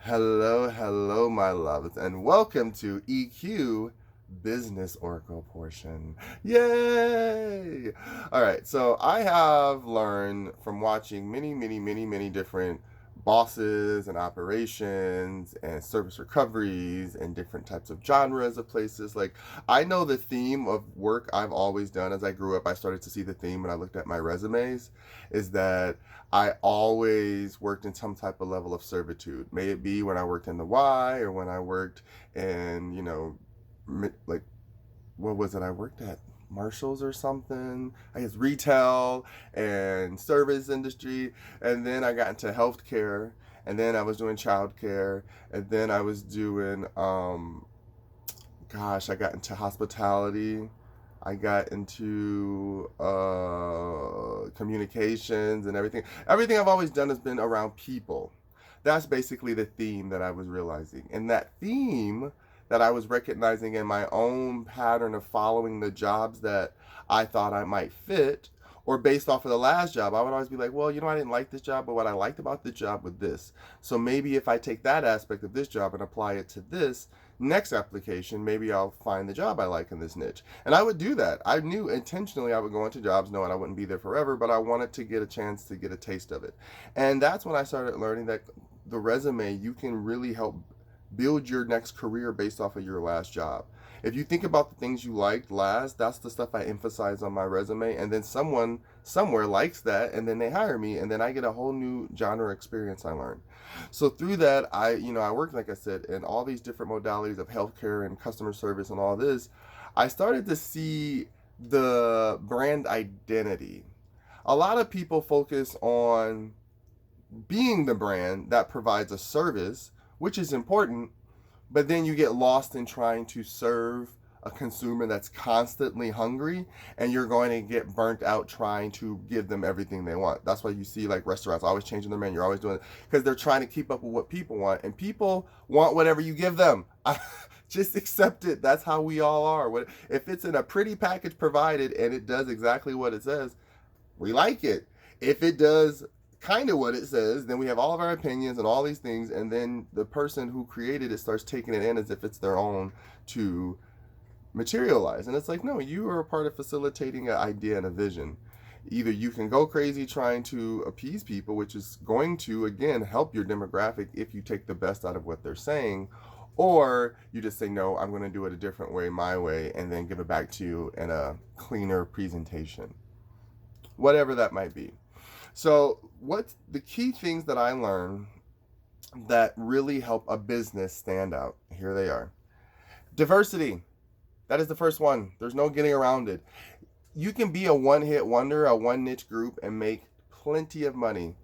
Hello, hello, my loves, and welcome to EQ Business Oracle portion. Yay! All right, so I have learned from watching many different bosses and operations and service recoveries and different types of genres of places. Like, I know the theme of work I've always done as I grew up. I started to see the theme when I looked at my resumes is that I always worked in some type of level of servitude. May it be when I worked in the Y or when I worked in, like, what was it? I worked at Marshalls or something. I guess retail and service industry. And then I got into healthcare. And then I was doing childcare. And then I was doing, I got into hospitality. I got into communications and everything. Everything I've always done has been around people. That's basically the theme that I was realizing. And that theme that I was recognizing in my own pattern of following the jobs that I thought I might fit, or based off of the last job, I would always be like, well, I didn't like this job, but what I liked about the job was this. So maybe if I take that aspect of this job and apply it to this next application, maybe I'll find the job I like in this niche. And I would do that. I knew intentionally I would go into jobs knowing I wouldn't be there forever, but I wanted to get a chance to get a taste of it. And that's when I started learning that the resume, you can really help build your next career based off of your last job. If you think about the things you liked last, that's the stuff I emphasize on my resume. And then someone somewhere likes that, and then they hire me, and then I get a whole new genre experience I learned. So through that, I worked, like I said, in all these different modalities of healthcare and customer service and all this. I started to see the brand identity. A lot of people focus on being the brand that provides a service, which is important, but then you get lost in trying to serve a consumer that's constantly hungry, and you're going to get burnt out trying to give them everything they want. That's why you see like restaurants always changing their menu, always doing it, because they're trying to keep up with what people want, and people want whatever you give them. Just accept it. That's how we all are. If it's in a pretty package provided and it does exactly what it says, we like it. If it does kind of what it says, then we have all of our opinions and all these things, and then the person who created it starts taking it in as if it's their own to materialize. And it's like, no, you are a part of facilitating an idea and a vision. Either you can go crazy trying to appease people, which is going to, again, help your demographic if you take the best out of what they're saying, or you just say, no, I'm going to do it a different way, my way, and then give it back to you in a cleaner presentation. Whatever that might be. So, what's the key things that I learned that really help a business stand out? Here they are. Diversity. That is the first one. There's no getting around it. You can be a one hit wonder, a one niche group, and make plenty of money.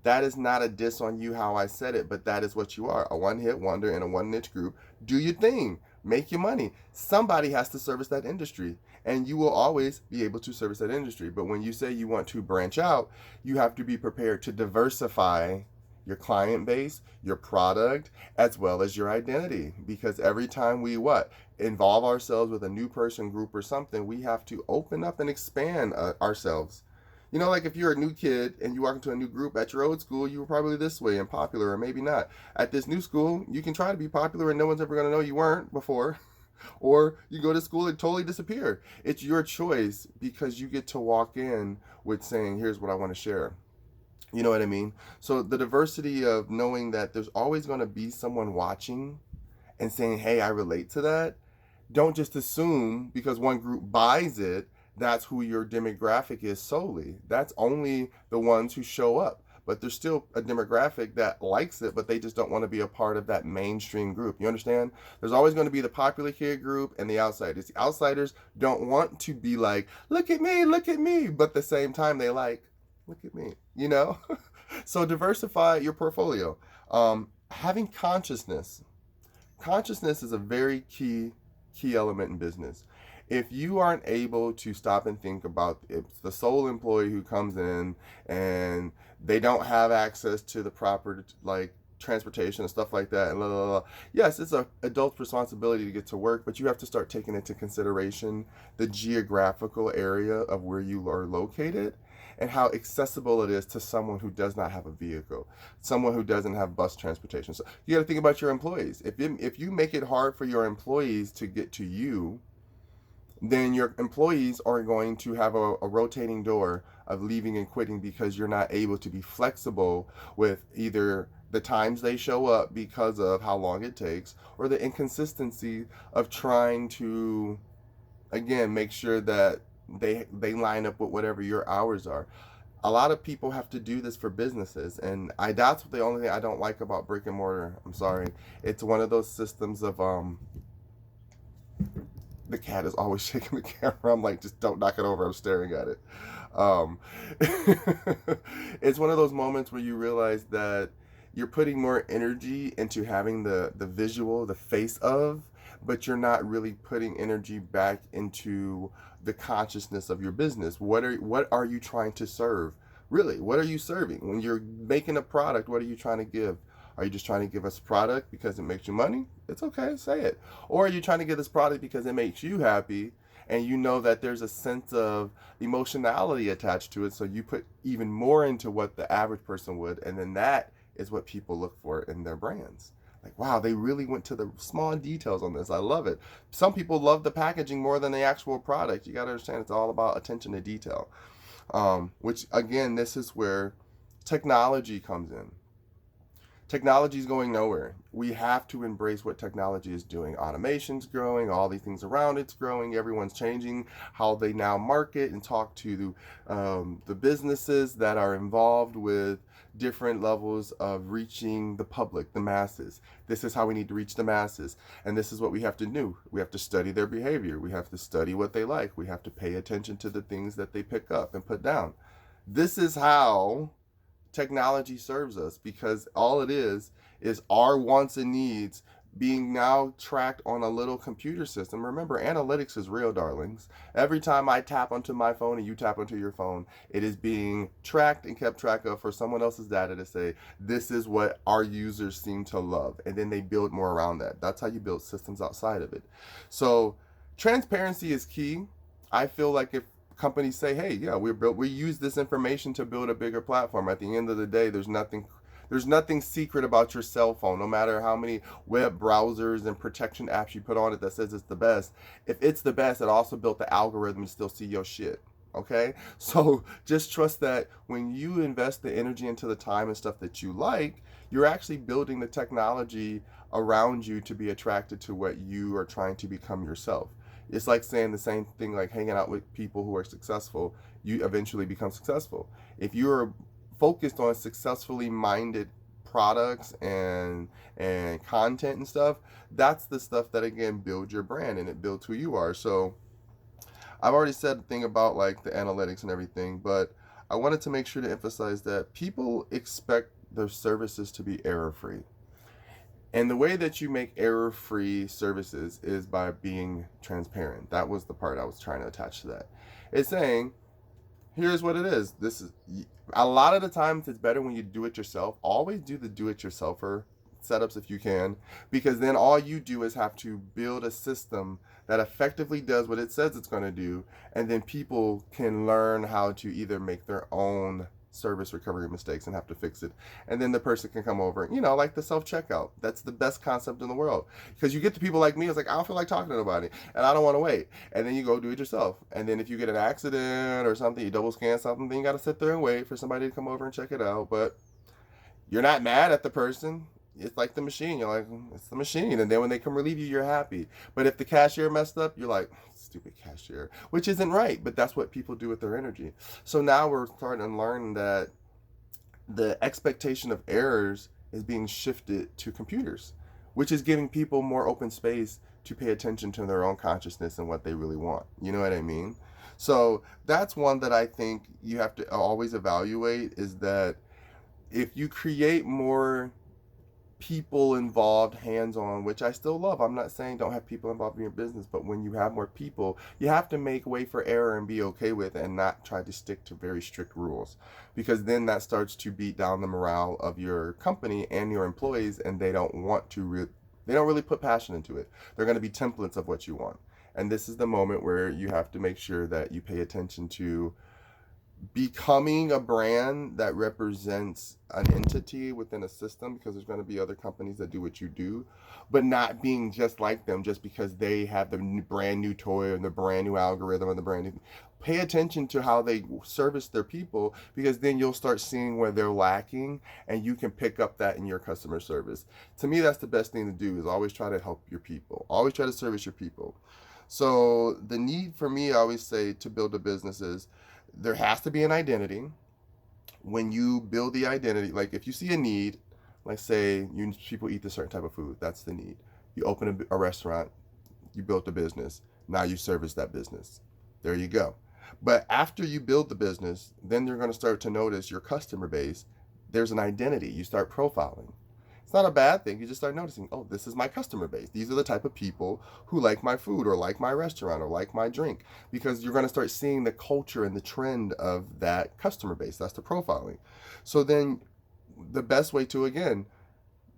That is not a diss on you how I said it, but that is what you are, a one hit wonder in a one niche group. Do your thing, make your money. Somebody has to service that industry, and you will always be able to service that industry. But when you say you want to branch out, you have to be prepared to diversify your client base, your product, as well as your identity. Because every time we involve ourselves with a new person, group, or something, we have to open up and expand ourselves. Like if you're a new kid and you walk into a new group at your old school, you were probably this way and popular, or maybe not. At this new school, you can try to be popular and no one's ever going to know you weren't before. Or you go to school and totally disappear. It's your choice because you get to walk in with saying, here's what I want to share. You know what I mean? So the diversity of knowing that there's always going to be someone watching and saying, hey, I relate to that. Don't just assume because one group buys it, that's who your demographic is solely. That's only the ones who show up. But there's still a demographic that likes it, but they just don't want to be a part of that mainstream group. You understand? There's always going to be the popular kid group and the outsiders. The outsiders don't want to be like, look at me. But at the same time, they like, look at me. So diversify your portfolio. Having consciousness. Consciousness is a very key element in business. If you aren't able to stop and think about it's the sole employee who comes in and they don't have access to the proper like transportation and stuff like that and blah, blah, blah. Yes, it's an adult's responsibility to get to work, but you have to start taking into consideration the geographical area of where you are located and how accessible it is to someone who does not have a vehicle, someone who doesn't have bus transportation. So you got to think about your employees. If you make it hard for your employees to get to you, then your employees are going to have a rotating door of leaving and quitting because you're not able to be flexible with either the times they show up because of how long it takes, or the inconsistency of trying to, again, make sure that they line up with whatever your hours are. A lot of people have to do this for businesses, and that's the only thing I don't like about brick and mortar. I'm sorry. It's one of those systems of the cat is always shaking the camera. I'm like, just don't knock it over. I'm staring at it. Um, it's one of those moments where you realize that you're putting more energy into having the visual, the face of, but you're not really putting energy back into the consciousness of your business. What are you trying to serve? Really, what are you serving? When you're making a product, what are you trying to give? Are you just trying to give us a product because it makes you money? It's okay, say it. Or are you trying to give this product because it makes you happy, and you know that there's a sense of emotionality attached to it, so you put even more into what the average person would, and then that is what people look for in their brands. Like, wow, they really went to the small details on this. I love it. Some people love the packaging more than the actual product. You got to understand it's all about attention to detail. Which, again, this is where technology comes in. Technology is going nowhere. We have to embrace what technology is doing. Automation's growing, all these things around it's growing. Everyone's changing how they now market and talk to the businesses that are involved with different levels of reaching the public, the masses. This is how we need to reach the masses. And this is what we have to do. We have to study their behavior. We have to study what they like. We have to pay attention to the things that they pick up and put down. This is how technology serves us, because all it is our wants and needs being now tracked on a little computer system. Remember, analytics is real, darlings. Every time I tap onto my phone and you tap onto your phone, it is being tracked and kept track of for someone else's data to say, this is what our users seem to love. And then they build more around that. That's how you build systems outside of it. So transparency is key. I feel like if companies say, hey, yeah, we use this information to build a bigger platform. At the end of the day, there's nothing secret about your cell phone. No matter how many web browsers and protection apps you put on it that says it's the best, if it's the best, it also built the algorithm to still see your shit. Okay, so just trust that when you invest the energy into the time and stuff that you like, you're actually building the technology around you to be attracted to what you are trying to become yourself. It's like saying the same thing, like hanging out with people who are successful, you eventually become successful. If you're focused on successfully minded products and content and stuff, that's the stuff that, again, builds your brand and it builds who you are. So I've already said the thing about like the analytics and everything, but I wanted to make sure to emphasize that people expect their services to be error free. And the way that you make error-free services is by being transparent. That was the part I was trying to attach to that. It's saying, here's what it is. This is a lot of the times it's better when you do it yourself. Always do the do-it-yourselfer setups if you can, because then all you do is have to build a system that effectively does what it says it's going to do, and then people can learn how to either make their own service recovery mistakes and have to fix it, and then the person can come over, like the self-checkout. That's the best concept in the world, because you get the people like me, it's like, I don't feel like talking to nobody and I don't want to wait, and then you go do it yourself, and then if you get an accident or something, you double scan something, then you got to sit there and wait for somebody to come over and check it out. But you're not mad at the person. It's like the machine. You're like, it's the machine. And then when they come relieve you, you're happy. But if the cashier messed up, you're like, stupid cashier, which isn't right. But that's what people do with their energy. So now we're starting to learn that the expectation of errors is being shifted to computers, which is giving people more open space to pay attention to their own consciousness and what they really want. You know what I mean? So that's one that I think you have to always evaluate, is that if you create more people involved, hands-on, which I still love. I'm not saying don't have people involved in your business, but when you have more people, you have to make way for error and be okay with it, and not try to stick to very strict rules, because then that starts to beat down the morale of your company and your employees, and they don't really put passion into it. They're going to be templates of what you want. And this is the moment where you have to make sure that you pay attention to becoming a brand that represents an entity within a system, because there's going to be other companies that do what you do, but not being just like them just because they have the brand new toy and the brand new algorithm and the brand new. Pay attention to how they service their people, because then you'll start seeing where they're lacking and you can pick up that in your customer service. To me, that's the best thing to do, is always try to help your people, always try to service your people. So the need for me, I always say, to build a business is there has to be an identity. When you build the identity, like if you see a need, like say you people eat a certain type of food, that's the need. You open a restaurant, you built a business, now you service that business. There you go. But after you build the business, then you're going to start to notice your customer base. There's an identity. You start profiling. It's not a bad thing. You just start noticing, oh, this is my customer base. These are the type of people who like my food or like my restaurant or like my drink, because you're going to start seeing the culture and the trend of that customer base. That's the profiling. So then the best way to, again,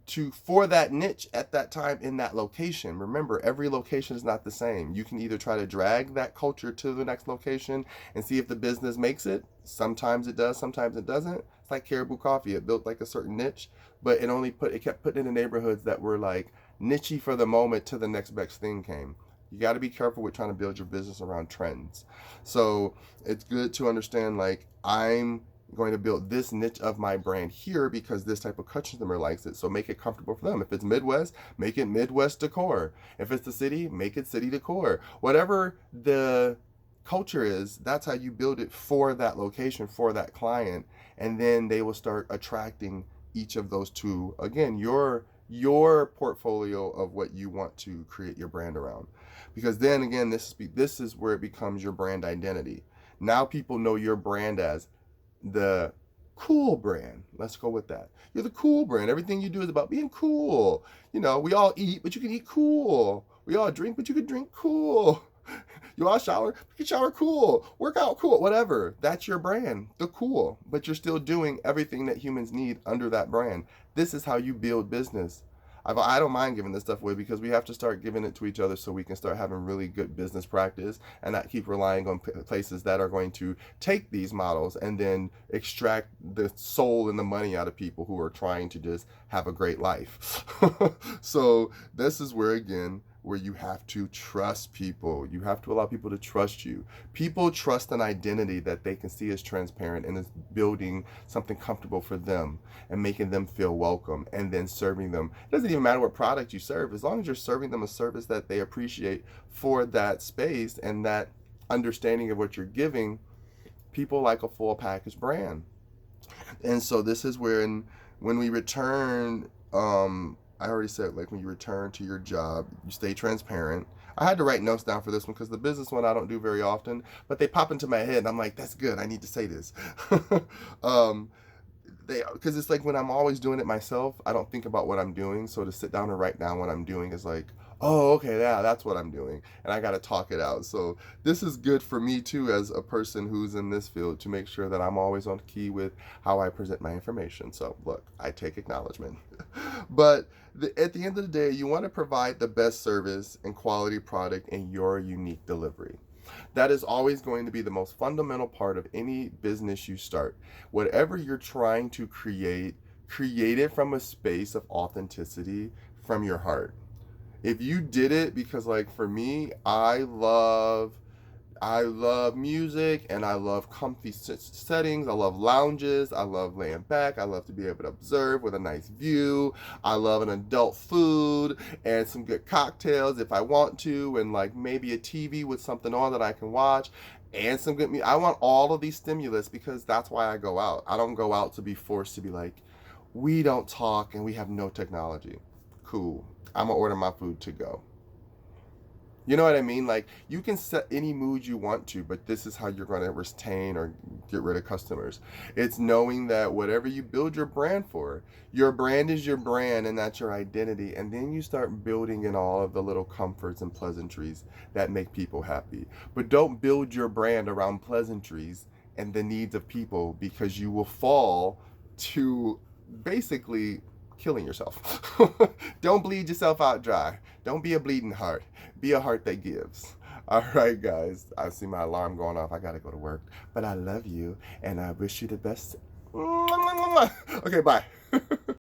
to for that niche at that time in that location. Remember, every location is not the same. You can either try to drag that culture to the next location and see if the business makes it. Sometimes it does, sometimes it doesn't. It's like Caribou Coffee. It built like a certain niche, but it kept putting it in neighborhoods that were like nichey for the moment till the next best thing came. You got to be careful with trying to build your business around trends. So it's good to understand, like, I'm going to build this niche of my brand here because this type of customer likes it. So make it comfortable for them. If it's Midwest, make it Midwest decor. If it's the city, make it city decor. Whatever the culture is, that's how you build it for that location, for that client. And then they will start attracting each of those to, again, your portfolio of what you want to create your brand around. Because then again, this is where it becomes your brand identity. Now people know your brand as the cool brand. Let's go with that. You're the cool brand. Everything you do is about being cool. You know, we all eat, but you can eat cool. We all drink, but you can drink cool. You all shower, you can shower cool. Work out cool. Whatever. That's your brand, the cool. But you're still doing everything that humans need under that brand. This is how you build business. I don't mind giving this stuff away, because we have to start giving it to each other so we can start having really good business practice and not keep relying on places that are going to take these models and then extract the soul and the money out of people who are trying to just have a great life. So this is where, again, where you have to trust people. You have to allow people to trust you. People trust an identity that they can see as transparent and is building something comfortable for them and making them feel welcome, and then serving them. It doesn't even matter what product you serve, as long as you're serving them a service that they appreciate for that space and that understanding of what you're giving. People like a full package brand. And so this is when we return, I already said, like, when you return to your job, you stay transparent. I had to write notes down for this one because the business one I don't do very often, but they pop into my head and I'm like, that's good, I need to say this. um, because it's like when I'm always doing it myself, I don't think about what I'm doing. So to sit down and write down what I'm doing is like, oh, okay, yeah, that's what I'm doing, and I got to talk it out. So this is good for me too, as a person who's in this field, to make sure that I'm always on key with how I present my information. So look, I take acknowledgement. But at the end of the day, you want to provide the best service and quality product in your unique delivery. That is always going to be the most fundamental part of any business you start. Whatever you're trying to create it from a space of authenticity, from your heart. If you did it because, like, for me, I love music and I love comfy settings. I love lounges. I love laying back. I love to be able to observe with a nice view. I love an adult food and some good cocktails if I want to, and like maybe a TV with something on that I can watch and some good music. I want all of these stimulus because that's why I go out. I don't go out to be forced to be like, we don't talk and we have no technology. Cool. I'm gonna order my food to go. You know what I mean? Like, you can set any mood you want to, but this is how you're going to retain or get rid of customers. It's knowing that whatever you build your brand for, your brand is your brand and that's your identity. And then you start building in all of the little comforts and pleasantries that make people happy. But don't build your brand around pleasantries and the needs of people, because you will fall to basically killing yourself. Don't bleed yourself out dry. Don't be a bleeding heart. Be a heart that gives. All right, guys. I see my alarm going off. I gotta go to work. But I love you and I wish you the best. Okay, bye.